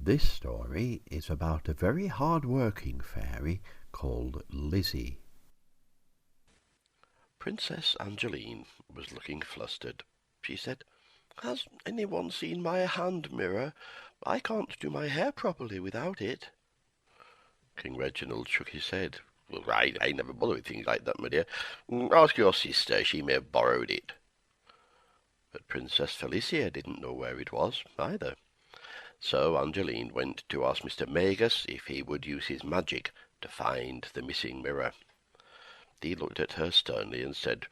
This story is about a very hard-working fairy called Lizzie. Princess Angeline was looking flustered. She said, "Has anyone seen my hand mirror? I can't do my hair properly without it." King Reginald shook his head. "Well, I never bother with things like that, my dear. Ask your sister. She may have borrowed it." But Princess Felicia didn't know where it was, either. So Angeline went to ask Mr. Magus if he would use his magic to find the missing mirror. He looked at her sternly and said,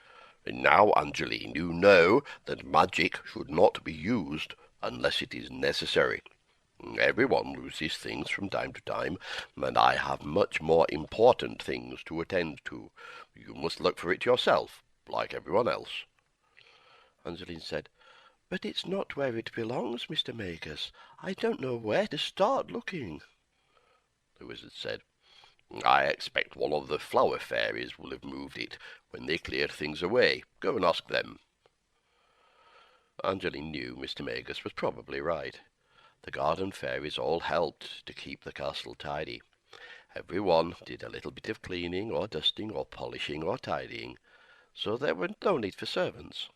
"Now, Angeline, you know that magic should not be used unless it is necessary. Everyone loses things from time to time, and I have much more important things to attend to. You must look for it yourself, like everyone else." Angeline said, "But it's not where it belongs, Mr. Magus. I don't know where to start looking." The wizard said, "I expect one of the flower fairies will have moved it when they cleared things away. Go and ask them." Angeline knew Mr. Magus was probably right. The garden fairies all helped to keep the castle tidy. Every one did a little bit of cleaning or dusting or polishing or tidying, so there was no need for servants.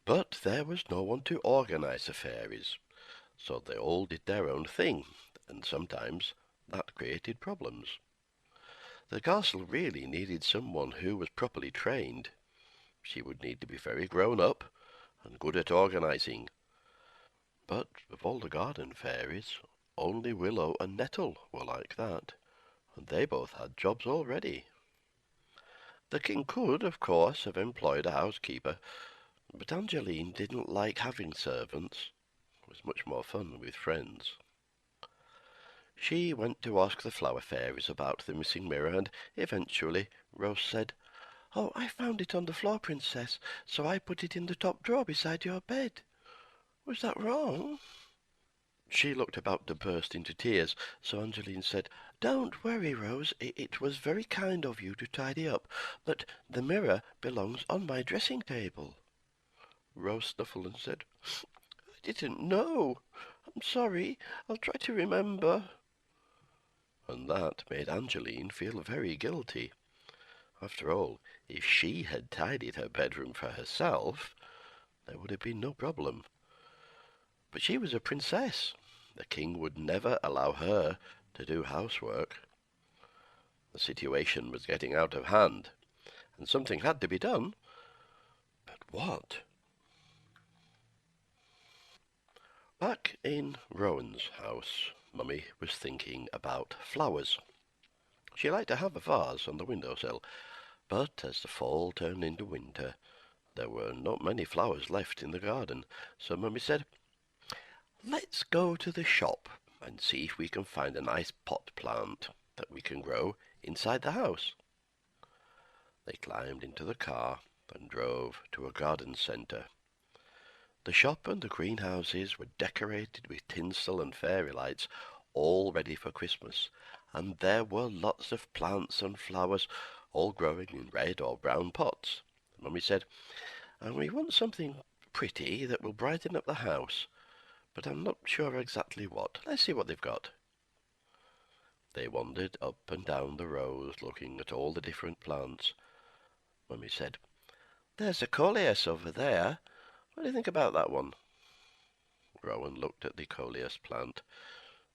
But there was no one to organize the fairies, so they all did their own thing, and sometimes that created problems. The castle really needed someone who was properly trained. She would need to be very grown up and good at organizing. But of all the garden fairies, only Willow and Nettle were like that, and they both had jobs already. The king could, of course, have employed a housekeeper, but Angeline didn't like having servants. It was much more fun with friends. She went to ask the flower fairies about the missing mirror, and eventually Rose said, "Oh, I found it on the floor, Princess, so I put it in the top drawer beside your bed. Was that wrong?" She looked about to burst into tears, so Angeline said, "Don't worry, Rose. It was very kind of you to tidy up, but the mirror belongs on my dressing table." Rose snuffled and said, "I didn't know. I'm sorry. I'll try to remember." And that made Angeline feel very guilty. After all, if she had tidied her bedroom for herself, there would have been no problem. But she was a princess. The king would never allow her to do housework. The situation was getting out of hand, and something had to be done. But what? Back in Rowan's house, Mummy was thinking about flowers. She liked to have a vase on the windowsill, but as the fall turned into winter, there were not many flowers left in the garden, so Mummy said, "Let's go to the shop and see if we can find a nice pot plant that we can grow inside the house." They climbed into the car and drove to a garden centre. The shop and the greenhouses were decorated with tinsel and fairy lights, all ready for Christmas, and there were lots of plants and flowers, all growing in red or brown pots. Mummy said, "And we want something pretty that will brighten up the house, but I'm not sure exactly what. Let's see what they've got." They wandered up and down the rows, looking at all the different plants. Mummy said, "There's a coleus over there. What do you think about that one?" Rowan looked at the coleus plant.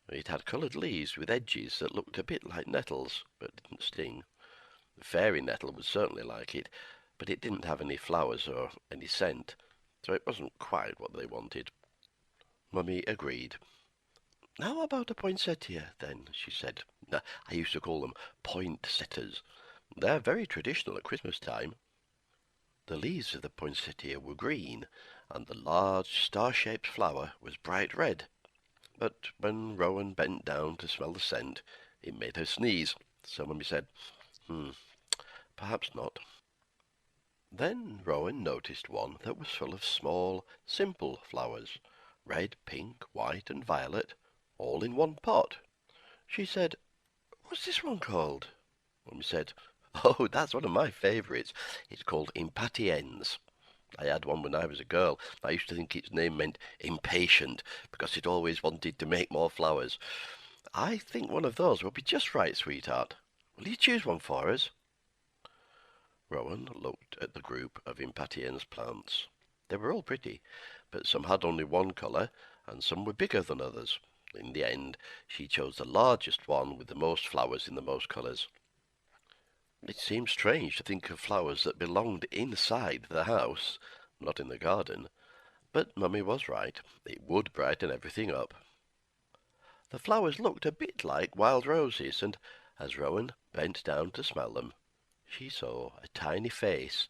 It had coloured leaves with edges that looked a bit like nettles, but didn't sting. The fairy nettle would certainly like it, but it didn't have any flowers or any scent, so it wasn't quite what they wanted. Mummy agreed. "How about a poinsettia, then?" she said. "I used to call them poinsettias. They're very traditional at Christmas time." The leaves of the poinsettia were green, and the large star-shaped flower was bright red. But when Rowan bent down to smell the scent, it made her sneeze, so Mummy said, perhaps not." Then Rowan noticed one that was full of small, simple flowers, red, pink, white, and violet, all in one pot. She said, "What's this one called?" Mummy said, "Oh, that's one of my favourites. It's called impatiens. I had one when I was a girl. I used to think its name meant impatient, because it always wanted to make more flowers. I think one of those would be just right, sweetheart. Will you choose one for us?" Rowan looked at the group of impatiens plants. They were all pretty, but some had only one colour, and some were bigger than others. In the end, she chose the largest one with the most flowers in the most colours. It seemed strange to think of flowers that belonged inside the house, not in the garden, but Mummy was right. It would brighten everything up. The flowers looked a bit like wild roses, and as Rowan bent down to smell them, she saw a tiny face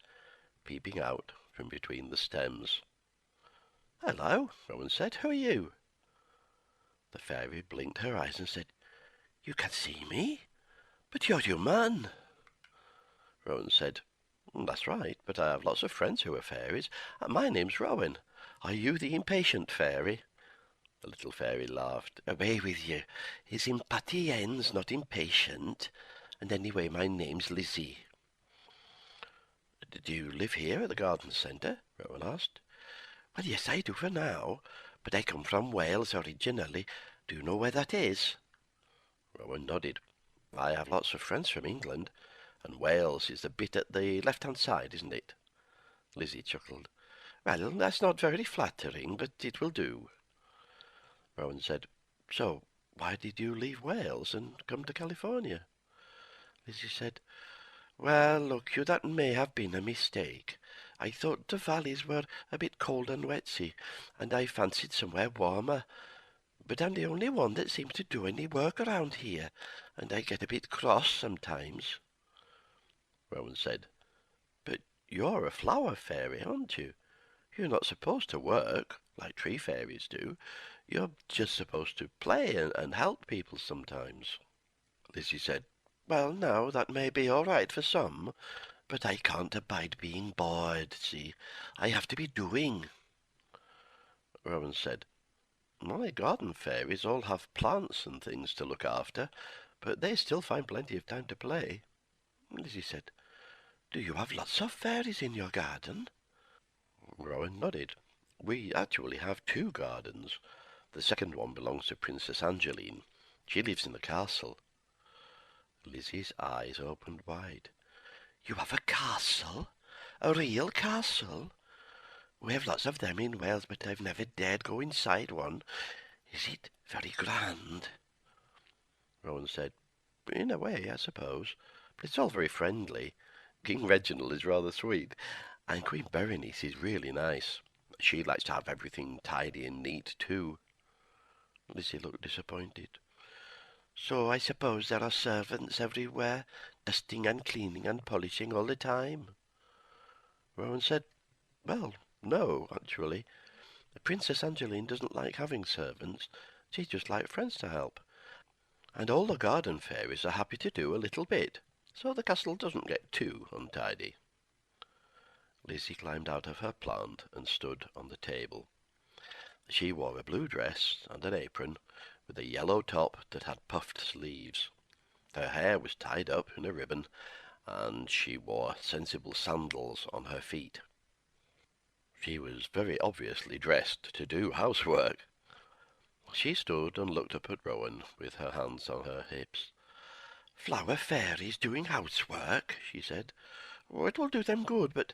peeping out from between the stems. "Hello," Rowan said. "Who are you?" The fairy blinked her eyes and said, "You can see me? But you're human." Rowan said, "That's right, but I have lots of friends who are fairies. My name's Rowan. Are you the impatient fairy?" The little fairy laughed. "Away with you. It's impatiens, not impatient. And anyway, my name's Lizzie." "Do you live here at the garden centre?" Rowan asked. "Well, yes, I do for now, but I come from Wales originally. Do you know where that is?" Rowan nodded. "I have lots of friends from England, and Wales is the bit at the left-hand side, isn't it?" Lizzie chuckled. "Well, that's not very flattering, but it will do." Rowan said, "So, why did you leave Wales and come to California?" Lizzie said, "Well, look, you, that may have been a mistake. I thought the valleys were a bit cold and wetsy, and I fancied somewhere warmer. But I'm the only one that seems to do any work around here, and I get a bit cross sometimes." Rowan said, "But you're a flower fairy, aren't you? You're not supposed to work, like tree fairies do. You're just supposed to play and help people sometimes." Lizzie said, "Well, now, that may be all right for some, but I can't abide being bored, see. I have to be doing." Rowan said, "My garden fairies all have plants and things to look after, but they still find plenty of time to play." Lizzie said, "Do you have lots of fairies in your garden?" Rowan nodded. "We actually have two gardens. The second one belongs to Princess Angeline. She lives in the castle." Lizzie's eyes opened wide. "You have a castle? A real castle? We have lots of them in Wales, but I've never dared go inside one. Is it very grand?" Rowan said, "In a way, I suppose. But it's all very friendly. King Reginald is rather sweet, and Queen Berenice is really nice. She likes to have everything tidy and neat, too." Lizzie looked disappointed. "So I suppose there are servants everywhere, dusting and cleaning and polishing all the time?" Rowan said, "Well, no, actually. Princess Angeline doesn't like having servants. She just likes friends to help. And all the garden fairies are happy to do a little bit, so the castle doesn't get too untidy." Lizzie climbed out of her plant and stood on the table. She wore a blue dress and an apron with a yellow top that had puffed sleeves. Her hair was tied up in a ribbon, and she wore sensible sandals on her feet. She was very obviously dressed to do housework. She stood and looked up at Rowan with her hands on her hips. "Flower fairies doing housework," she said. "Oh, it will do them good, but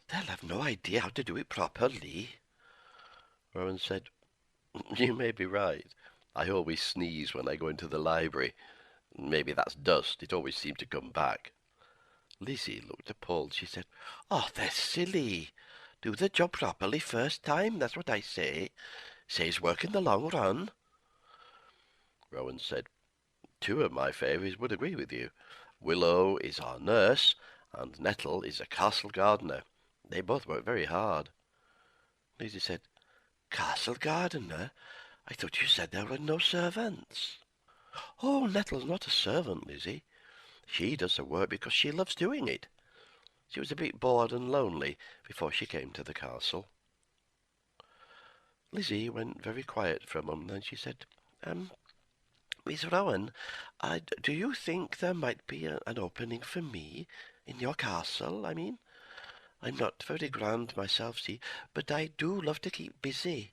they'll have no idea how to do it properly." Rowan said, "You may be right. I always sneeze when I go into the library. Maybe that's dust. It always seems to come back." Lizzie looked appalled. She said, "Oh, they're silly. Do the job properly first time, that's what I say. Saves work in the long run." Rowan said, "Two of my fairies would agree with you. Willow is our nurse, and Nettle is a castle gardener. They both work very hard." Lizzie said, "Castle gardener? I thought you said there were no servants." "Oh, Nettle's not a servant, Lizzie. She does the work because she loves doing it. She was a bit bored and lonely before she came to the castle." Lizzie went very quiet for a moment, then she said, "Miss Rowan, do you think there might be an opening for me in your castle, I mean? I'm not very grand myself, see, but I do love to keep busy.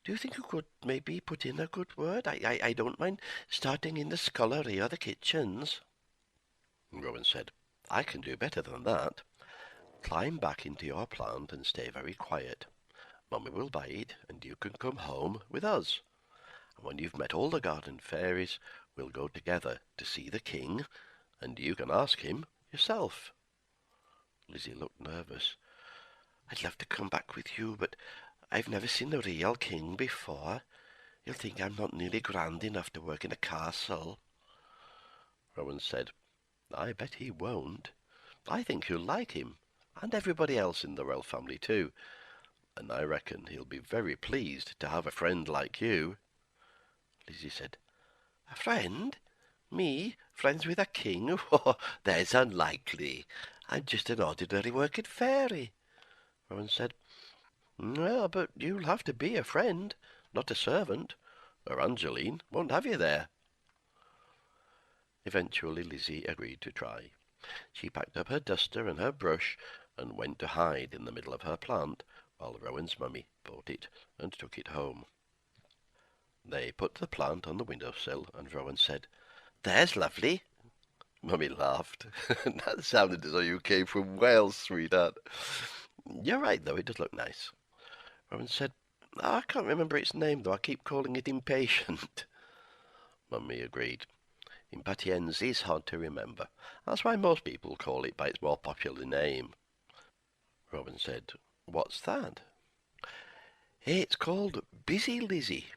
Do you think you could maybe put in a good word? I don't mind starting in the scullery or the kitchens." Rowan said, "I can do better than that. Climb back into your plant and stay very quiet. Mummy will bite, and you can come home with us. And when you've met all the garden fairies, we'll go together to see the king, and you can ask him yourself." Lizzie looked nervous. "I'd love to come back with you, but I've never seen the real king before. He'll think I'm not nearly grand enough to work in a castle." Rowan said, "I bet he won't. I think you'll like him, and everybody else in the royal family too, and I reckon he'll be very pleased to have a friend like you." Lizzie said, "A friend? Me? Friends with a king? Oh, that's unlikely. I'm just an ordinary working fairy." Rowan said, "Well, but you'll have to be a friend, not a servant, or Angeline won't have you there." Eventually Lizzie agreed to try. She packed up her duster and her brush and went to hide in the middle of her plant while Rowan's mummy bought it and took it home. They put the plant on the windowsill, and Rowan said, "There's lovely." Mummy laughed. "That sounded as though you came from Wales, sweetheart." "You're right, though, it does look nice." Rowan said, "I can't remember its name, though I keep calling it Impatient." Mummy agreed. Impatiens is hard to remember. That's why most people call it by its more popular name. Rowan said, "What's that?" "It's called Busy Lizzie.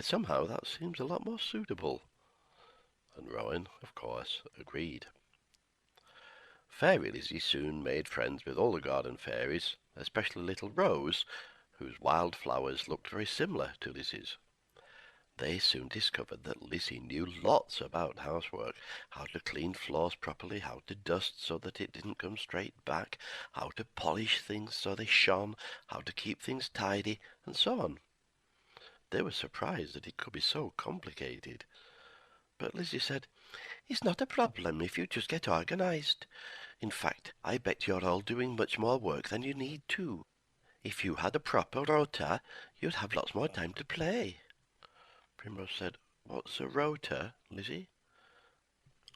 Somehow that seems a lot more suitable." And Rowan, of course, agreed. Fairy Lizzie soon made friends with all the garden fairies, especially little Rose, whose wild flowers looked very similar to Lizzie's. They soon discovered that Lizzie knew lots about housework, how to clean floors properly, how to dust so that it didn't come straight back, how to polish things so they shone, how to keep things tidy, and so on. They were surprised that it could be so complicated. But Lizzie said, "It's not a problem if you just get organized. In fact, I bet you're all doing much more work than you need to. If you had a proper rota, you'd have lots more time to play." Primrose said, "What's a rota, Lizzie?"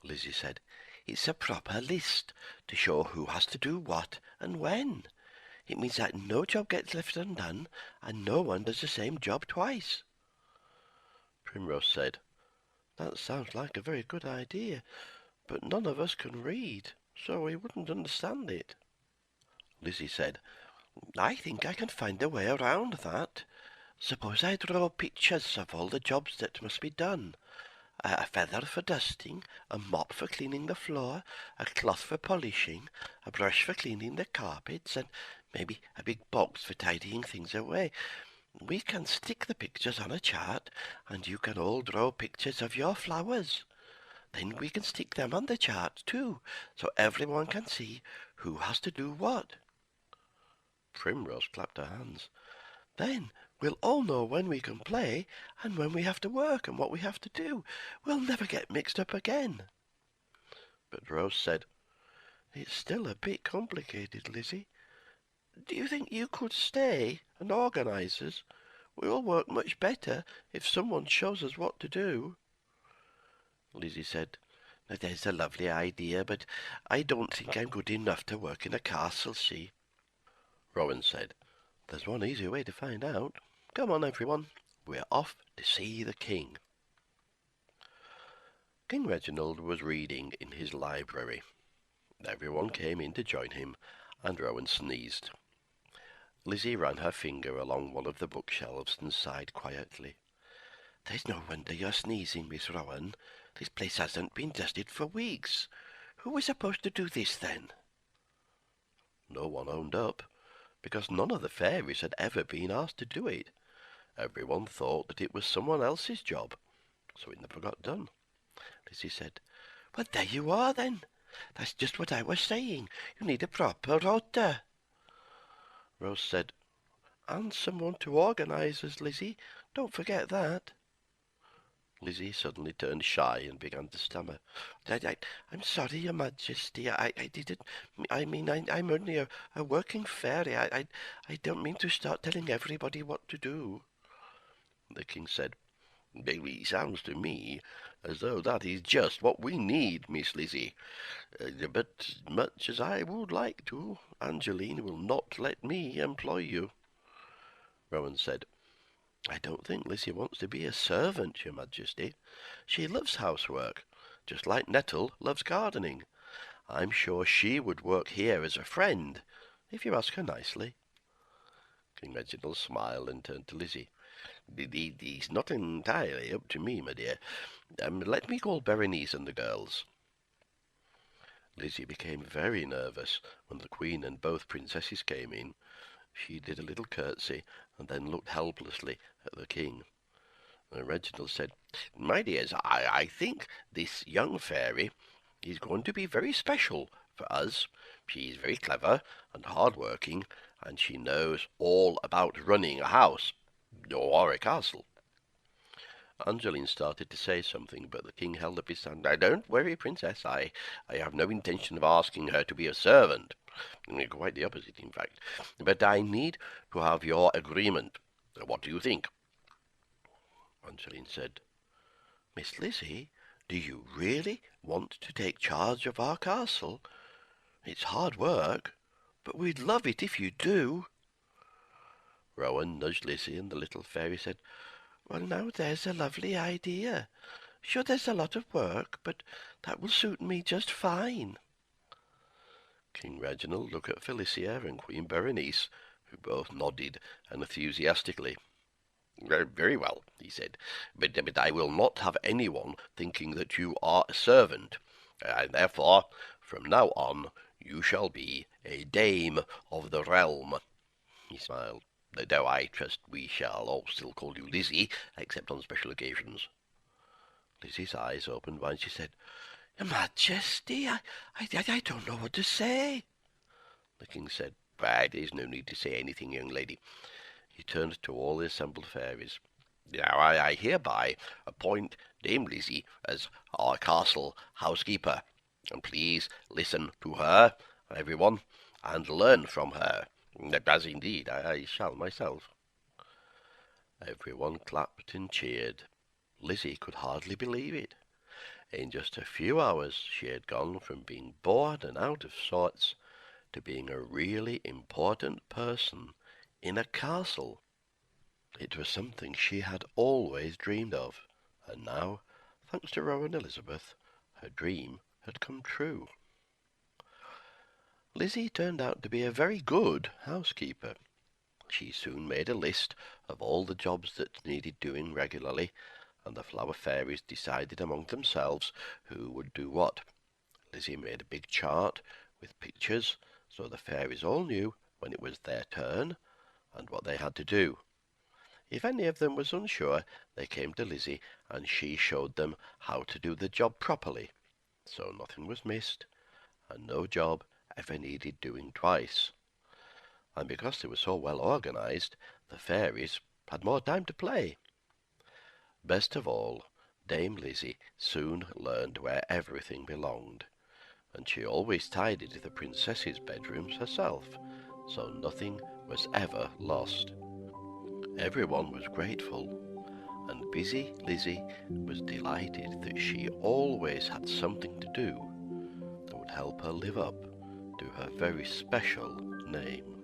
Lizzie said, "It's a proper list to show who has to do what and when. It means that no job gets left undone, and no one does the same job twice." Primrose said, "That sounds like a very good idea, but none of us can read, so we wouldn't understand it." Lizzie said, "I think I can find a way around that. Suppose I draw pictures of all the jobs that must be done. A feather for dusting, a mop for cleaning the floor, a cloth for polishing, a brush for cleaning the carpets, and maybe a big box for tidying things away. We can stick the pictures on a chart, and you can all draw pictures of your flowers. Then we can stick them on the chart too, so everyone can see who has to do what." Primrose clapped her hands. "Then we'll all know when we can play and when we have to work and what we have to do. We'll never get mixed up again." But Rose said, "It's still a bit complicated, Lizzie. Do you think you could stay and organize us? We'll work much better if someone shows us what to do." Lizzie said, "There's a lovely idea, but I don't think I'm good enough to work in a castle, see." Rowan said, "There's one easy way to find out. Come on, everyone. We're off to see the king." King Reginald was reading in his library. Everyone came in to join him, and Rowan sneezed. Lizzie ran her finger along one of the bookshelves and sighed quietly. "There's no wonder you're sneezing, Miss Rowan. This place hasn't been dusted for weeks. Who was supposed to do this, then?" No one owned up, because none of the fairies had ever been asked to do it. Everyone thought that it was someone else's job, so it never got done. Lizzie said, "Well, there you are, then. That's just what I was saying. You need a proper rota." Rose said, "And someone to organize us, Lizzie. Don't forget that." Lizzie suddenly turned shy and began to stammer. I'm sorry, Your Majesty. I didn't. I'm only a working fairy. I don't mean to start telling everybody what to do. The king said, "It sounds to me as though that is just what we need, Miss Lizzie. But much as I would like to, Angeline will not let me employ you." Rowan said, "I don't think Lizzie wants to be a servant, Your Majesty. She loves housework, just like Nettle loves gardening. I'm sure she would work here as a friend, if you ask her nicely." King Reginald smiled and turned to Lizzie. "It's not entirely up to me, my dear. Let me call Berenice and the girls." Lizzie became very nervous when the Queen and both princesses came in. She did a little curtsy and then looked helplessly at the king. Reginald said, "My dears, I think this young fairy is going to be very special for us. She is very clever and hard-working, and she knows all about running a house or a castle." Angeline started to say something, but the king held up his hand. "Don't worry, Princess. I have no intention of asking her to be a servant. Quite the opposite, in fact. But I need to have your agreement. What do you think?" Angeline said, "Miss Lizzie, do you really want to take charge of our castle? It's hard work, but we'd love it if you do." Rowan nudged Lizzie, and the little fairy said, "Well, now there's a lovely idea. Sure, there's a lot of work, but that will suit me just fine." King Reginald looked at Felicia and Queen Berenice, who both nodded enthusiastically. "Very well," he said, but I will not have anyone thinking that you are a servant, and therefore, from now on, you shall be a dame of the realm." He smiled. "Though I trust we shall all still call you Lizzie, except on special occasions." Lizzie's eyes opened wide. She said, "Your Majesty, I don't know what to say." The king said, "There is no need to say anything, young lady." He turned to all the assembled fairies. "Now I hereby appoint Dame Lizzie as our castle housekeeper, and please listen to her, everyone, and learn from her, as indeed I shall myself." Everyone clapped and cheered. Lizzie could hardly believe it. In just a few hours she had gone from being bored and out of sorts to being a really important person in a castle. It was something she had always dreamed of, and now, thanks to Rowan Elizabeth, her dream had come true. Lizzie turned out to be a very good housekeeper. She soon made a list of all the jobs that needed doing regularly, and the flower fairies decided among themselves who would do what. Lizzie made a big chart with pictures, so the fairies all knew when it was their turn and what they had to do. If any of them was unsure, they came to Lizzie, and she showed them how to do the job properly, so nothing was missed, and no job ever needed doing twice. And because they were so well organized, the fairies had more time to play. Best of all, Dame Lizzie soon learned where everything belonged, and she always tidied the princesses' bedrooms herself, so nothing was ever lost. Everyone was grateful, and busy Lizzie was delighted that she always had something to do that would help her live up to her very special name.